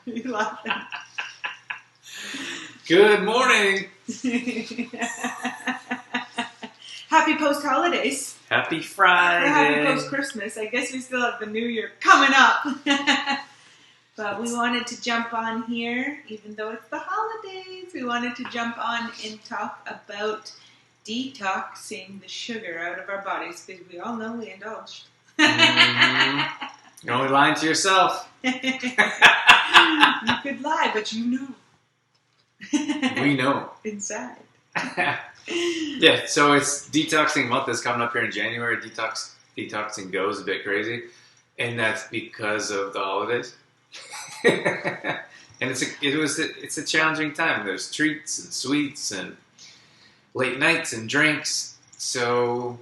You laughing? Good morning. Happy post-holidays. Happy Friday. Or happy post-Christmas. I guess we still have the New Year coming up. But we wanted to jump on here, even though it's the holidays. We wanted to jump on and talk about detoxing the sugar out of our bodies, because we all know we indulged. Mm-hmm. You're only lying to yourself. You could lie, but you know. We know. Inside. Yeah, so it's detoxing month that's coming up here in January. Detoxing goes a bit crazy, and that's because of the holidays. And it's a challenging time. There's treats and sweets and late nights and drinks. So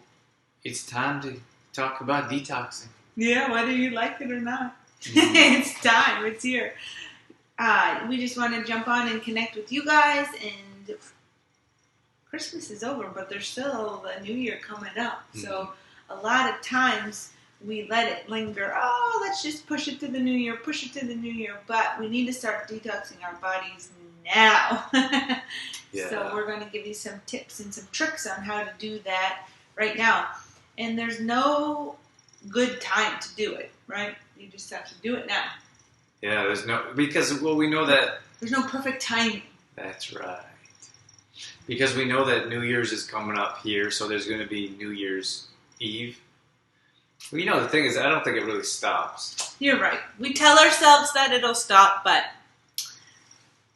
it's time to talk about detoxing. Yeah, whether you like it or not. Mm-hmm. It's time. It's here. We just want to jump on and connect with you guys. And Christmas is over, but there's still the New Year coming up. Mm-hmm. So a lot of times we let it linger. Oh, let's just push it to the New Year, push it to the New Year. But we need to start detoxing our bodies now. Yeah. So we're going to give you some tips and some tricks on how to do that right now. And there's no good time to do it, right? You just have to do it now. Yeah, we know that there's no perfect timing. That's right. Because we know that New Year's is coming up here, so there's going to be New Year's Eve. Well, the thing is, I don't think it really stops. You're right. We tell ourselves that it'll stop, but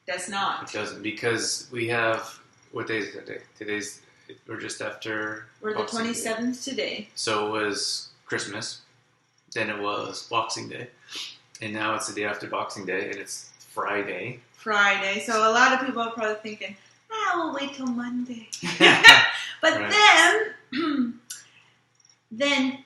it does not. It doesn't, because we have, what day is today? We're just after We're the 27th today. So it was Christmas, then it was Boxing Day, and now it's the day after Boxing Day, and it's Friday. So a lot of people are probably thinking, we'll wait till Monday. But right. then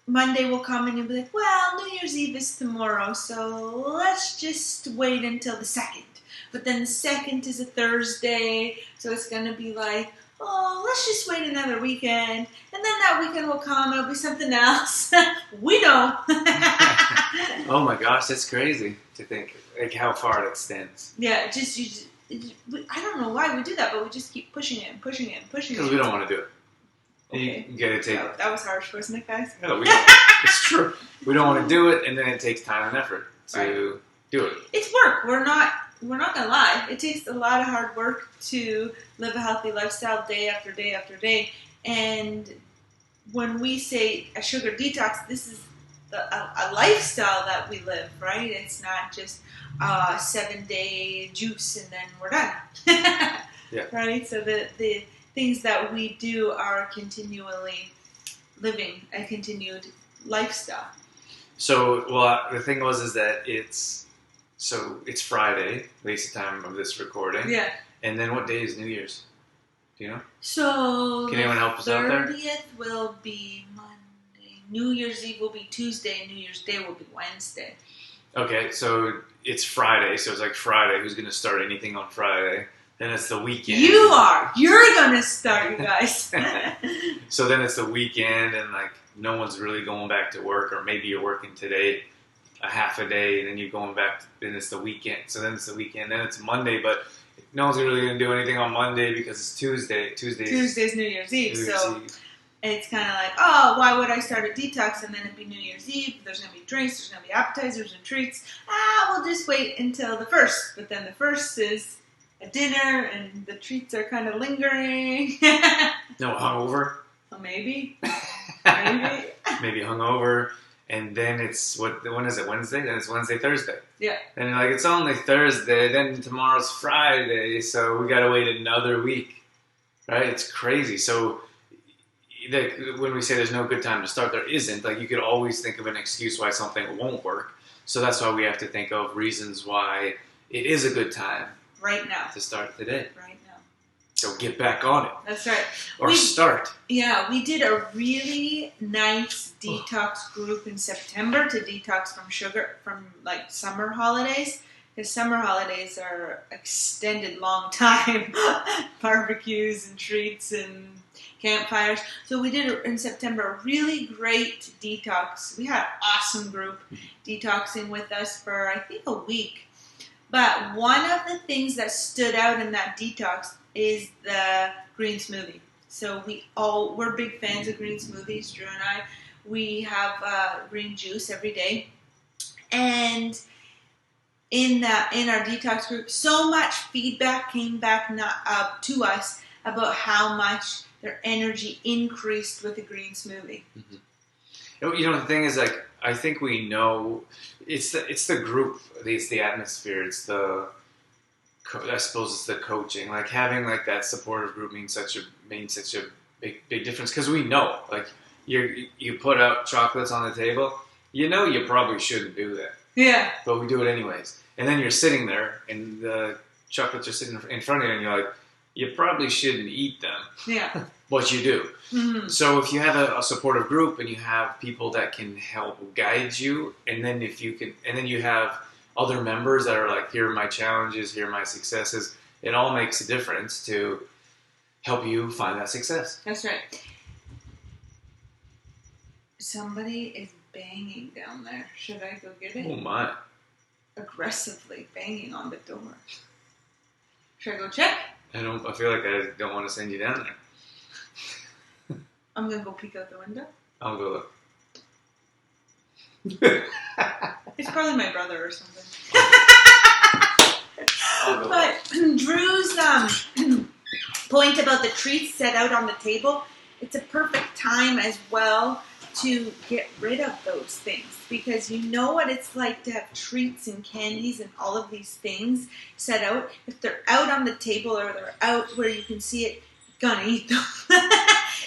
Monday will come and you'll be like, well, New Year's Eve is tomorrow, so let's just wait until the 2nd. But then the 2nd is a Thursday, so it's going to be like, oh, let's just wait another weekend. And then that weekend will come, it'll be something else. We know. Oh my gosh, that's crazy to think, like how far it extends. Yeah, I don't know why we do that, but we just keep pushing it. Because we don't want to do it. Okay. You gotta take. That was harsh, wasn't it, guys? No, it's true. We don't want to do it, and then it takes time and effort to do it. It's work. We're not gonna lie. It takes a lot of hard work to live a healthy lifestyle day after day after day. And when we say a sugar detox, this is a lifestyle that we live, right? It's not just a 7-day juice and then we're done. Yeah. Right? So the things that we do are continually living a continued lifestyle. So, the thing is that it's Friday, at least the time of this recording. Yeah. And then what day is New Year's? Do you know? So can anyone help us out there? 30th will be Monday. New Year's Eve will be Tuesday, and New Year's Day will be Wednesday. Okay, so it's Friday, so it's like Friday. Who's going to start anything on Friday? Then it's the weekend. You are. You're going to start, you guys. So then it's the weekend, and like no one's really going back to work, or maybe you're working today a half a day, and then you're going back. Then it's the weekend. So then it's the weekend. Then it's Monday, but no one's really going to do anything on Monday because it's Tuesday. Tuesday's New Year's Eve. So it's kind of like, oh, why would I start a detox and then it'd be New Year's Eve? There's going to be drinks, there's going to be appetizers and treats. We'll just wait until the 1st. But then the 1st is a dinner and the treats are kind of lingering. No, hungover? Well, maybe. Maybe hungover. And then it's, when is it, Wednesday? Then it's Wednesday, Thursday. Yeah. And like, it's only Thursday, then tomorrow's Friday, so we gotta wait another week. Right? It's crazy. So when we say there's no good time to start, there isn't. Like, you could always think of an excuse why something won't work. So that's why we have to think of reasons why it is a good time. Right now. To start today. Right now. So get back on it. That's right. Or start. Yeah, we did a really nice detox group in September to detox from sugar, from like summer holidays. Because summer holidays are extended long time. Barbecues and treats and campfires. So we did in September a really great detox. We had an awesome group detoxing with us for I think a week. But one of the things that stood out in that detox is the green smoothie. So we're big fans of green smoothies, Drew and I. We have green juice every day. And in our detox group, so much feedback came back to us about how much their energy increased with the green smoothie. Mm-hmm. You know, the thing is, like, I think we know it's the group, it's the atmosphere, it's the, I suppose it's the coaching, like having like that supportive group means such a big difference, because we know, like, you put out chocolates on the table, you know you probably shouldn't do that. Yeah. But we do it anyways. And then you're sitting there, and the chocolates are sitting in front of you, and you're like, you probably shouldn't eat them. Yeah. But you do. Mm-hmm. So if you have a supportive group, and you have people that can help guide you, and then you have other members that are like, here are my challenges, here are my successes, it all makes a difference to help you find that success. That's right. Somebody is banging down there. Should I go get it? Oh my. Aggressively banging on the door. Should I go check? I feel like I don't want to send you down there. I'm gonna go peek out the window. I'll go look. It's probably my brother or something. But Drew's point about the treats set out on the table, it's a perfect time as well to get rid of those things, because you know what it's like to have treats and candies and all of these things set out. If they're out on the table or they're out where you can see it, you're gonna eat them.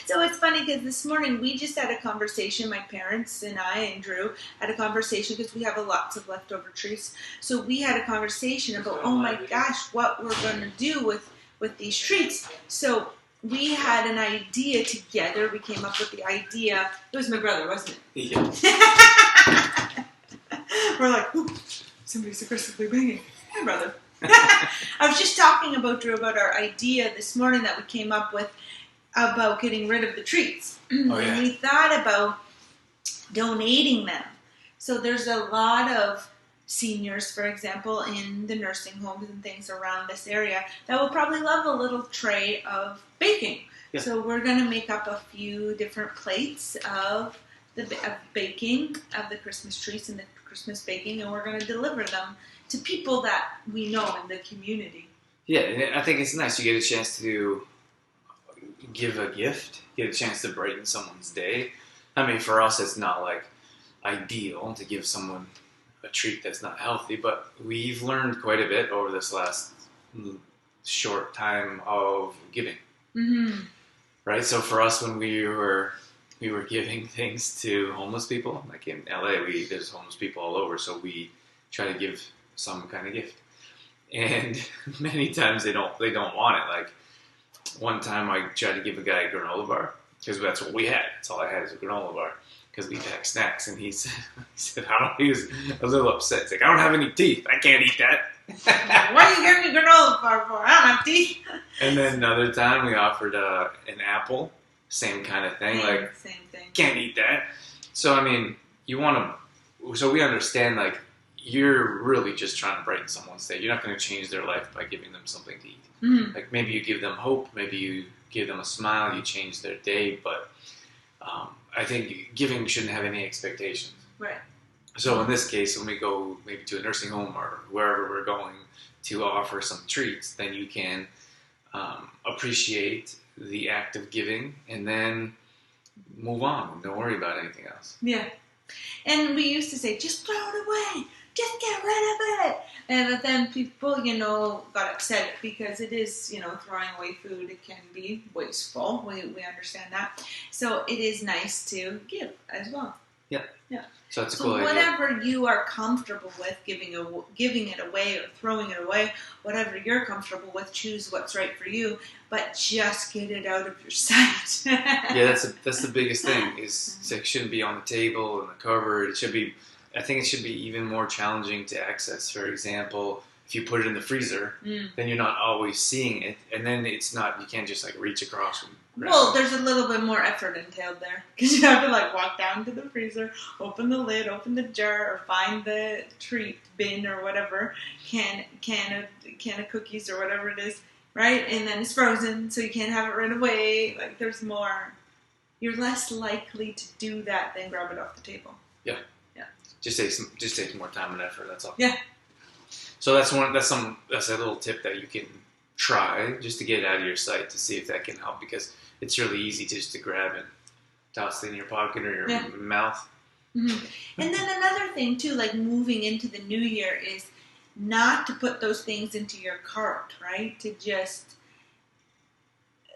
So it's funny because this morning we just had a conversation, my parents and I and Drew had a conversation, because we have lots of leftover treats. So we had a conversation about, oh my gosh, what we're going to do with these treats. So we had an idea together. We came up with the idea. It was my brother, wasn't it? Yeah. We're like, ooh, somebody's aggressively banging. Hi, brother. I was just talking about, Drew, about our idea this morning that we came up with about getting rid of the treats. Oh, yeah. And we thought about donating them. So there's a lot of seniors, for example, in the nursing homes and things around this area that will probably love a little tray of baking. Yeah. So we're going to make up a few different plates of baking, of the Christmas treats and the Christmas baking, and we're going to deliver them to people that we know in the community. Yeah, and I think it's nice. You get a chance to give a gift, get a chance to brighten someone's day. I mean, for us, it's not like ideal to give someone a treat that's not healthy, but we've learned quite a bit over this last short time of giving. Mm-hmm. Right? So for us, when we were giving things to homeless people, like in LA, there's homeless people all over, so we try to give some kind of gift. And many times they don't want it. Like, one time I tried to give a guy a granola bar, because that's what we had. That's all I had is a granola bar, because we pack snacks. And he said, he was a little upset. He's like, I don't have any teeth. I can't eat that. What are you giving me granola bar for? I don't have teeth. And then another time we offered an apple. Same kind of thing. Same thing. Can't eat that. So, I mean, so we understand, like, you're really just trying to brighten someone's day. You're not going to change their life by giving them something to eat. Mm-hmm. Like, maybe you give them hope, maybe you give them a smile, you change their day, but I think giving shouldn't have any expectations. Right. So in this case, when we go maybe to a nursing home or wherever we're going to offer some treats, then you can appreciate the act of giving and then move on. Don't worry about anything else. Yeah. And we used to say, just throw it away. Just get rid of it. But then people, got upset because it is, throwing away food. It can be wasteful. We understand that. So it is nice to give as well. Yeah. Yeah. So that's a cool idea. Whatever you are comfortable with, giving it away or throwing it away, whatever you're comfortable with, choose what's right for you. But just get it out of your sight. Yeah, that's the biggest thing. It shouldn't be on the table in the cupboard. I think it should be even more challenging to access. For example, if you put it in the freezer, then you're not always seeing it, and then it's not, you can't just like reach across and grab Well, it. there's a little bit more effort entailed there because you have to like walk down to the freezer, open the lid, open the jar, or find the treat bin or whatever can of cookies or whatever it is, right? And then it's frozen, so you can't have it right away. Like there's more. You're less likely to do that than grab it off the table. Yeah. Just takes more time and effort. That's all. Yeah. So that's a little tip that you can try just to get it out of your sight to see if that can help, because it's really easy just to grab and toss it in your pocket or your mouth. Mm-hmm. And then another thing too, like moving into the new year, is not to put those things into your cart, right? To just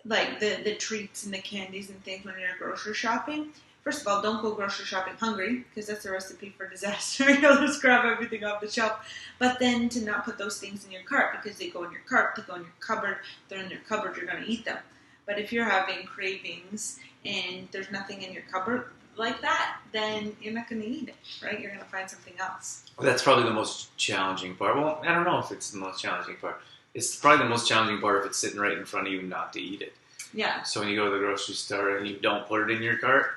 like the treats and the candies and things when you're grocery shopping. First of all, don't go grocery shopping hungry, because that's a recipe for disaster. You'll just grab everything off the shelf. But then to not put those things in your cart, because they go in your cart, they go in your cupboard. They're in your cupboard, you're going to eat them. But if you're having cravings and there's nothing in your cupboard like that, then you're not going to eat it, right? You're going to find something else. Well, that's probably the most challenging part. Well, I don't know if it's the most challenging part. It's probably the most challenging part if it's sitting right in front of you not to eat it. Yeah. So when you go to the grocery store and you don't put it in your cart,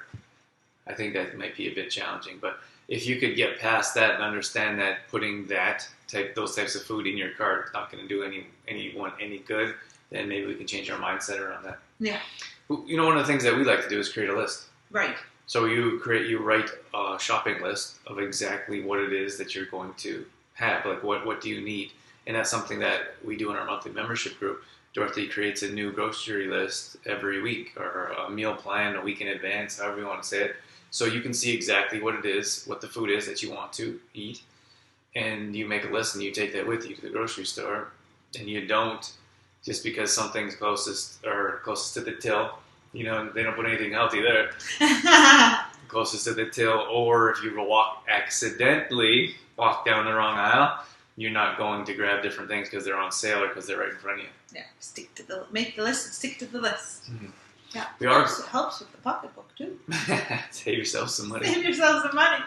I think that might be a bit challenging. But if you could get past that and understand that putting those types of food in your cart is not going to do anyone any good, then maybe we can change our mindset around that. Yeah. You know, one of the things that we like to do is create a list. Right. So you write a shopping list of exactly what it is that you're going to have. Like what do you need? And that's something that we do in our monthly membership group. Dorothy creates a new grocery list every week, or a meal plan a week in advance, however you want to say it. So you can see exactly what it is, what the food is that you want to eat, and you make a list and you take that with you to the grocery store. And you don't, just because something's closest to the till, you know, they don't put anything healthy there. Closest to the till, or if you accidentally walk down the wrong aisle, you're not going to grab different things because they're on sale or because they're right in front of you. Yeah, make the list and stick to the list. Mm-hmm. Yeah, it helps with the pocketbook too. Save yourself some money. Save yourself some money.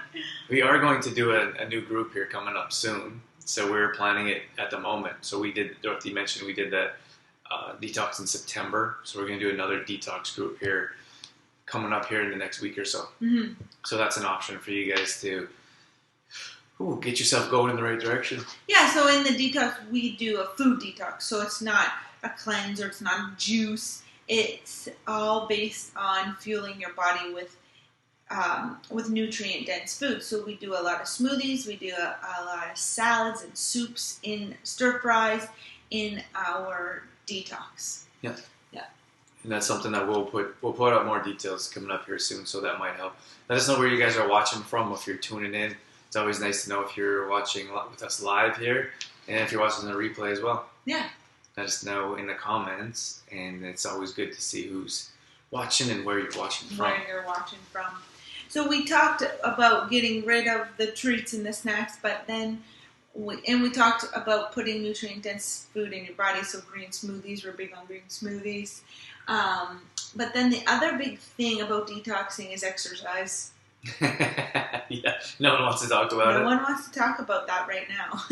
We are going to do a new group here coming up soon, so we're planning it at the moment. So Dorothy mentioned we did that detox in September, so we're going to do another detox group here coming up here in the next week or so. Mm-hmm. So that's an option for you guys to get yourself going in the right direction. Yeah, so in the detox, we do a food detox. So it's not a cleanse or it's not juice. It's all based on fueling your body with nutrient-dense food. So we do a lot of smoothies. We do a lot of salads and soups, in stir-fries in our detox. Yeah. Yeah. And that's something that we'll put out more details coming up here soon, so that might help. Let us know where you guys are watching from, if you're tuning in. It's always nice to know if you're watching with us live here, and if you're watching the replay as well. Yeah. Let us know in the comments, and it's always good to see who's watching and where you're watching from. Where you're watching from. So we talked about getting rid of the treats and the snacks, but then we talked about putting nutrient-dense food in your body, so green smoothies. We're big on green smoothies. But then the other big thing about detoxing is exercise. Yeah, no one wants to talk about it. No one wants to talk about that right now.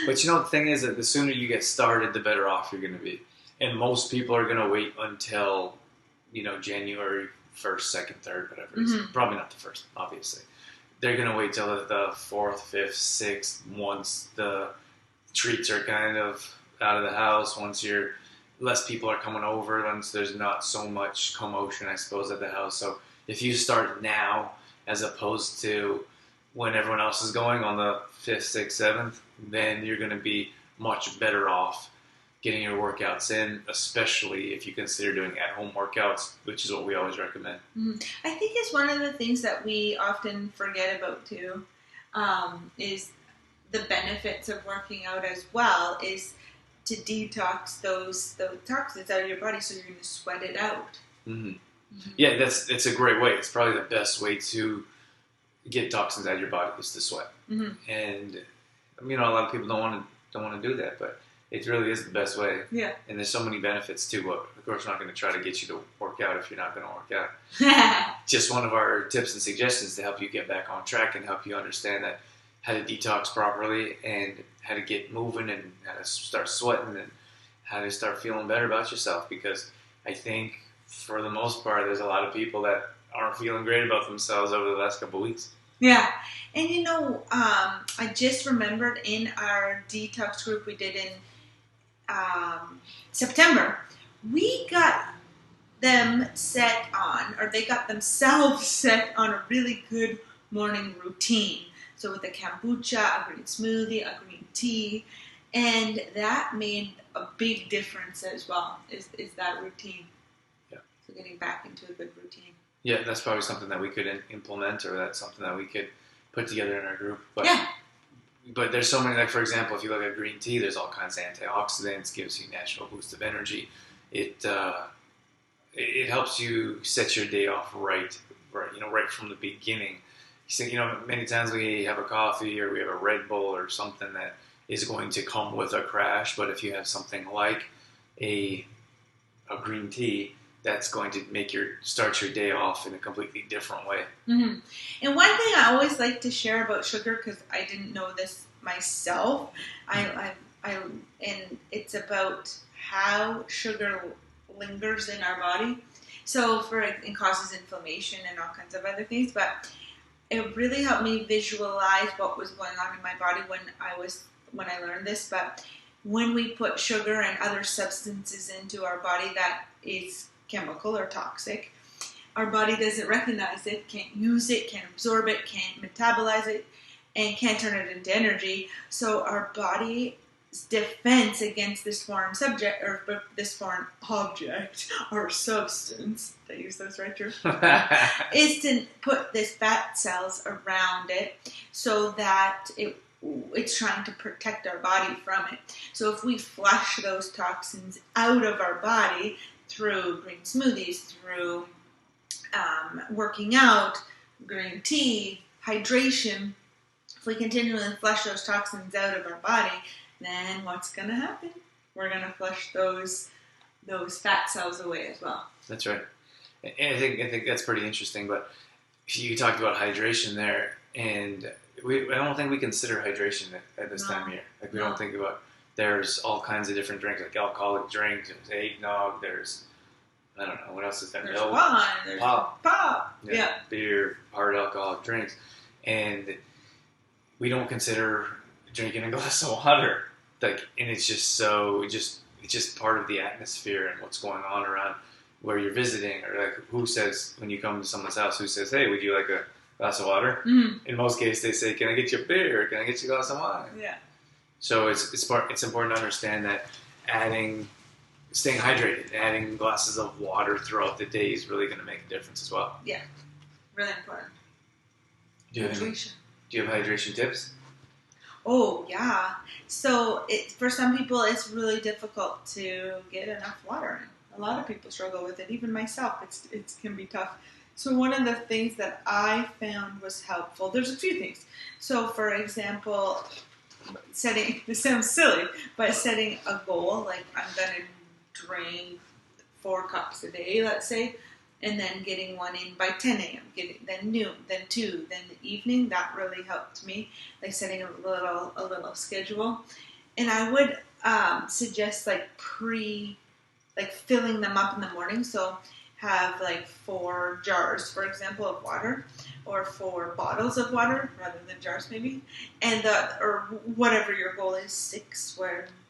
But you know, the thing is that the sooner you get started, the better off you're going to be. And most people are going to wait until, January 1st, 2nd, 3rd, whatever it is. Mm-hmm. Probably not the 1st, obviously. They're going to wait till the 4th, 5th, 6th, once the treats are kind of out of the house, once less people are coming over, once there's not so much commotion, I suppose, at the house. So if you start now, as opposed to when everyone else is going on the 5th, 6th, 7th, then you're going to be much better off getting your workouts in, especially if you consider doing at-home workouts, which is what we always recommend. Mm-hmm. I think it's one of the things that we often forget about too, is the benefits of working out as well, is to detox those toxins out of your body, so you're going to sweat it out. Mm-hmm. Mm-hmm. Yeah, it's a great way. It's probably the best way to get toxins out of your body is to sweat. Mm-hmm. And a lot of people don't want to do that, but it really is the best way. Yeah. And there's so many benefits too. But of course, we're not going to try to get you to work out if you're not going to work out. Just one of our tips and suggestions to help you get back on track and help you understand that how to detox properly and how to get moving and how to start sweating and how to start feeling better about yourself. Because I think for the most part, there's a lot of people that aren't feeling great about themselves over the last couple of weeks. Yeah. And I just remembered in our detox group we did in September, we got them set on, or they got themselves set on a really good morning routine. So with a kombucha, a green smoothie, a green tea, and that made a big difference as well, is that routine. Yeah. So getting back into a good routine. Yeah, that's probably something that we could implement, or that's something that we could put together in our group. But, yeah. But there's so many, like for example, if you look at green tea, there's all kinds of antioxidants, gives you natural boost of energy. It helps you set your day off right from the beginning. So, many times we have a coffee or we have a Red Bull or something that is going to come with a crash. But if you have something like a green tea, that's going to start your day off in a completely different way. Mm-hmm. And one thing I always like to share about sugar, because I didn't know this myself, and it's about how sugar lingers in our body. So it causes inflammation and all kinds of other things, but it really helped me visualize what was going on in my body when I learned this. But when we put sugar and other substances into our body that is chemical or toxic, our body doesn't recognize it, can't use it, can't absorb it, can't metabolize it, and can't turn it into energy. So our body's defense against this foreign subject, or this foreign object, or substance, did I use those right, Drew? is to put this fat cells around it so that it's trying to protect our body from it. So if we flush those toxins out of our body through green smoothies, through working out, green tea, hydration, if we continually flush those toxins out of our body, then what's going to happen? We're going to flush those fat cells away as well. That's right. And I think that's pretty interesting. But you talked about hydration there, and I don't think we consider hydration at this time of year. Like we don't think about. There's all kinds of different drinks, like alcoholic drinks. There's eggnog. There's, I don't know, what else is there? There's wine. There's pop. Yeah. Beer, hard alcoholic drinks, and we don't consider drinking a glass of water. And it's just it's just part of the atmosphere and what's going on around where you're visiting, or like who says when you come to someone's house, who says, "Hey, would you like a glass of water?" Mm-hmm. In most cases, they say, "Can I get you a beer? Or can I get you a glass of wine?" Yeah. So it's important to understand that staying hydrated, adding glasses of water throughout the day is really going to make a difference as well. Yeah, really important. Do you have hydration tips? Oh yeah. So for some people, it's really difficult to get enough water in. A lot of people struggle with it. Even myself, it can be tough. So one of the things that I found was helpful. There's a few things. So for example, this sounds silly, but setting a goal, like I'm going to drink 4 cups a day, let's say, and then getting one in by 10 a.m., then noon, then 2, then the evening, that really helped me, like setting a little schedule. And I would suggest filling them up in the morning, so have 4 jars, for example, of water, or 4 bottles of water rather than jars, maybe, and or whatever your goal is, 6,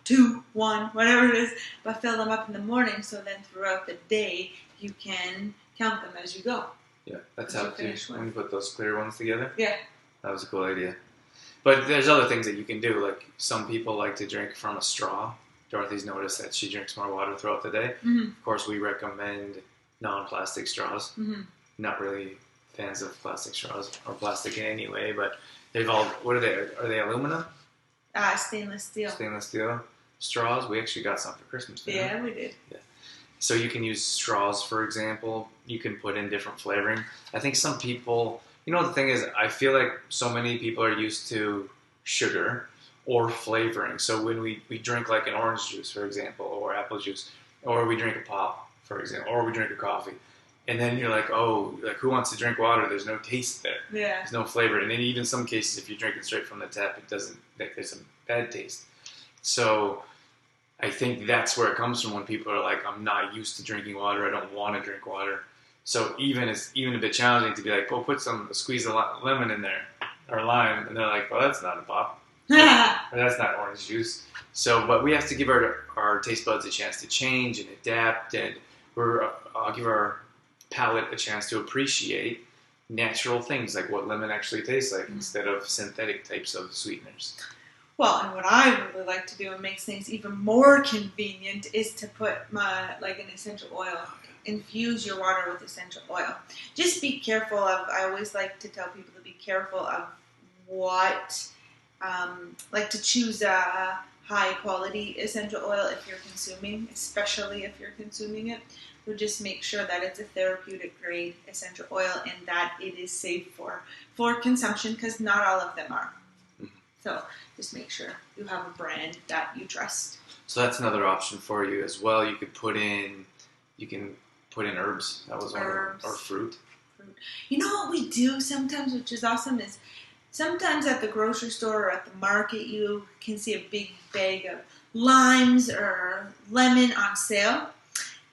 2, 1, whatever it is, but fill them up in the morning, so then throughout the day you can count them as you go. Yeah, that's how when you put those clear ones together. Yeah, that was a cool idea. But there's other things that you can do. Like some people like to drink from a straw. Dorothy's noticed that she drinks more water throughout the day. Mm-hmm. Of course, we recommend non-plastic straws. Mm-hmm. Not really fans of plastic straws or plastic in any way, but what are they? Are they aluminum? Stainless steel. Stainless steel straws. We actually got some for Christmas. Yeah, we did. Yeah. So you can use straws, for example. You can put in different flavoring. I think some people, the thing is, I feel like so many people are used to sugar or flavoring. So when we drink like an orange juice, for example, or apple juice, or we drink a pop, for example, or we drink a coffee, And then you're like, oh, like who wants to drink water? There's no taste there. Yeah. There's no flavor. And then even some cases, if you drink it straight from the tap, it doesn't, like, there's some bad taste. So I think that's where it comes from when people are like, I'm not used to drinking water. I don't want to drink water. So it's even a bit challenging to be like, oh, squeeze a lemon in there or lime. And they're like, well, that's not a pop. Or that's not orange juice. So, but we have to give our taste buds a chance to change and adapt. And I'll give our palate a chance to appreciate natural things like what lemon actually tastes like instead of synthetic types of sweeteners. Well, and what I really like to do and makes things even more convenient is to put an essential oil. Infuse your water with essential oil. Just be careful of, I always like to tell people to be careful of what, to choose a high quality essential oil if you're consuming, especially if you're consuming it. So just make sure that it's a therapeutic grade essential oil and that it is safe for consumption, because not all of them are. So just make sure you have a brand that you trust. So that's another option for you as well. You can put in herbs. That was herbs. Or fruit. You know what we do sometimes, which is awesome, is sometimes at the grocery store or at the market you can see a big bag of limes or lemon on sale.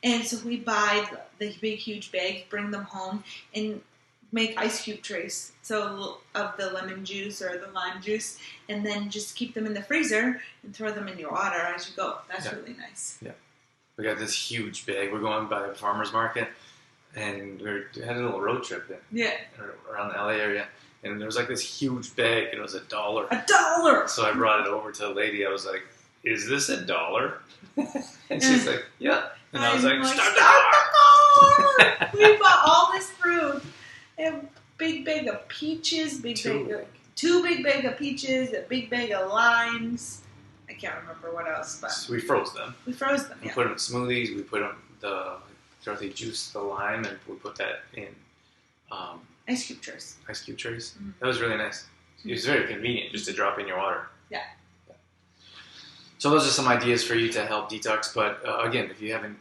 And so we buy the big, huge bags, bring them home, and make ice cube trays of the lemon juice or the lime juice, and then just keep them in the freezer and throw them in your water as you go. That's really nice. Yeah. We got this huge bag. We're going by a farmer's market, and we had a little road trip around the LA area, and there was like this huge bag, and it was $1. $1! So I brought it over to the lady. I was like, is this $1? And she's like, yeah. And I was like, start the car! We bought all this fruit. A big bag of peaches, two big bag of peaches, a big bag of limes. I can't remember what else, but so we froze them. We put them in smoothies. We put them they juice the lime, and we put that in ice cube trays. Mm-hmm. That was really nice. It was very convenient just to drop in your water. Yeah. So those are some ideas for you to help detox. But again, if you haven't,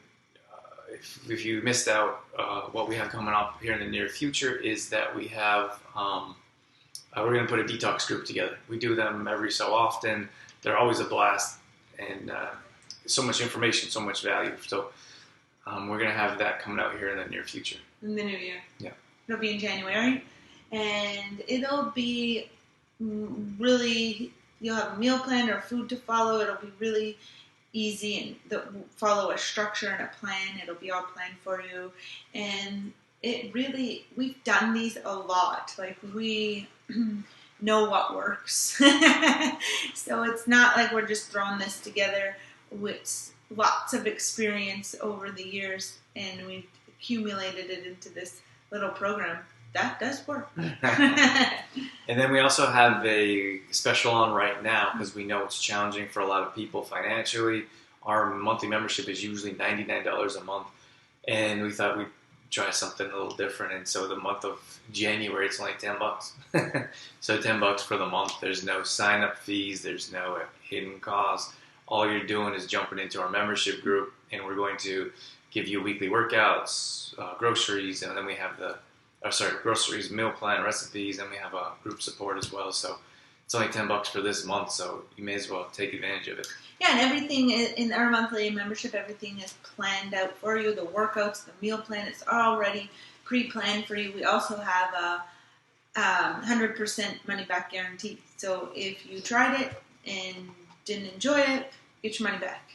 if you missed out, what we have coming up here in the near future is that we have we're going to put a detox group together. We do them every so often. They're always a blast, and so much information, so much value. So we're going to have that coming out here in the near future. In the new year. Yeah. It'll be in January, and it'll be really, you'll have a meal plan or food to follow. It'll be really easy and follow a structure and a plan. It'll be all planned for you. And we've done these a lot. Like, we know what works. So it's not like we're just throwing this together with lots of experience over the years, and we've accumulated it into this little program. That does work. And then we also have a special on right now, because we know it's challenging for a lot of people financially. Our monthly membership is usually $99 a month, and we thought we'd try something a little different. And so the month of January, it's only $10. So $10 for the month. There's no sign-up fees. There's no hidden cost. All you're doing is jumping into our membership group, and we're going to give you weekly workouts, groceries, and then we have groceries, meal plan, recipes, and we have a group support as well. So it's only $10 for this month, so you may as well take advantage of it. Yeah, and everything in our monthly membership, everything is planned out for you. The workouts, the meal plan, it's already pre-planned for you. We also have a 100% money-back guarantee. So if you tried it and didn't enjoy it, get your money back.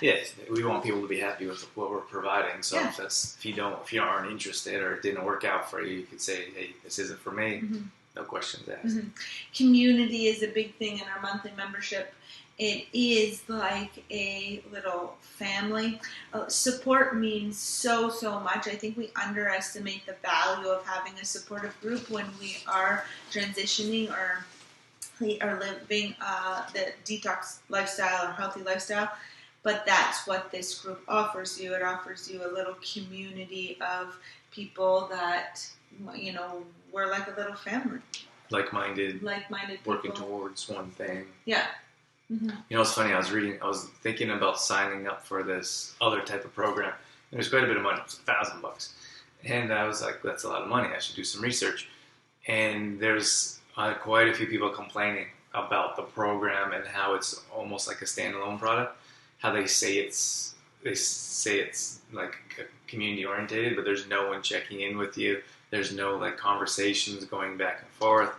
Yes, we want people to be happy with what we're providing. So if you aren't interested or it didn't work out for you, you could say, "Hey, this isn't for me." Mm-hmm. No questions asked. Mm-hmm. Community is a big thing in our monthly membership. It is like a little family. Support means so much. I think we underestimate the value of having a supportive group when we are transitioning or are living the detox lifestyle or healthy lifestyle. But that's what this group offers you. It offers you a little community of people that, we're like a little family. Like-minded working people. Towards one thing. Yeah. Mm-hmm. It's funny, I was thinking about signing up for this other type of program. It was quite a bit of money. It was $1,000. And I was like, that's a lot of money. I should do some research. And there's quite a few people complaining about the program and how it's almost like a standalone product. How they say it's like community orientated, but there's no one checking in with you. There's no like conversations going back and forth.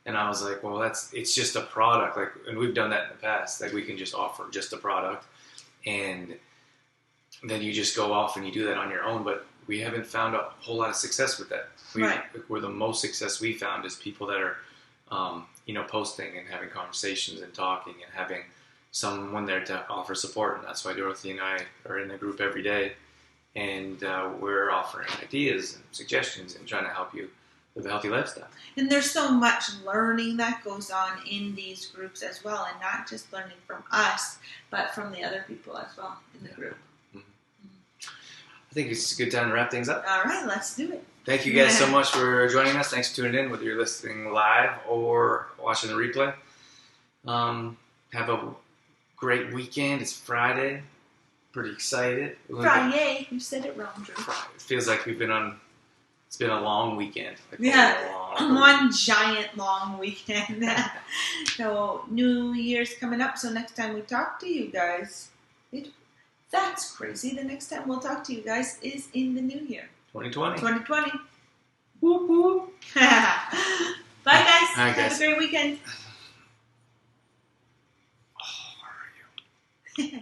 And I was like, well, it's just a product. Like, and we've done that in the past. Like, we can just offer just a product, and then you just go off and you do that on your own. But we haven't found a whole lot of success with that. Where the most success we found is people that are, posting and having conversations and talking and having someone there to offer support. And that's why Dorothy and I are in the group every day, and we're offering ideas and suggestions and trying to help you live a healthy lifestyle. And there's so much learning that goes on in these groups as well, and not just learning from us, but from the other people as well in the group. I think it's a good time to wrap things up. All right, let's do it. Thank you guys so much for joining us. Thanks for tuning in, whether you're listening live or watching the replay. Have a great weekend. It's Friday. Pretty excited. Friday. You said it wrong, Drew. It feels like it's been a long weekend. One giant long weekend. So New Year's coming up. So next time we talk to you guys, that's crazy. The next time we'll talk to you guys is in the new year. 2020. Whoop whoop. Bye guys. All right, guys. Have a great weekend. Oh, where are you?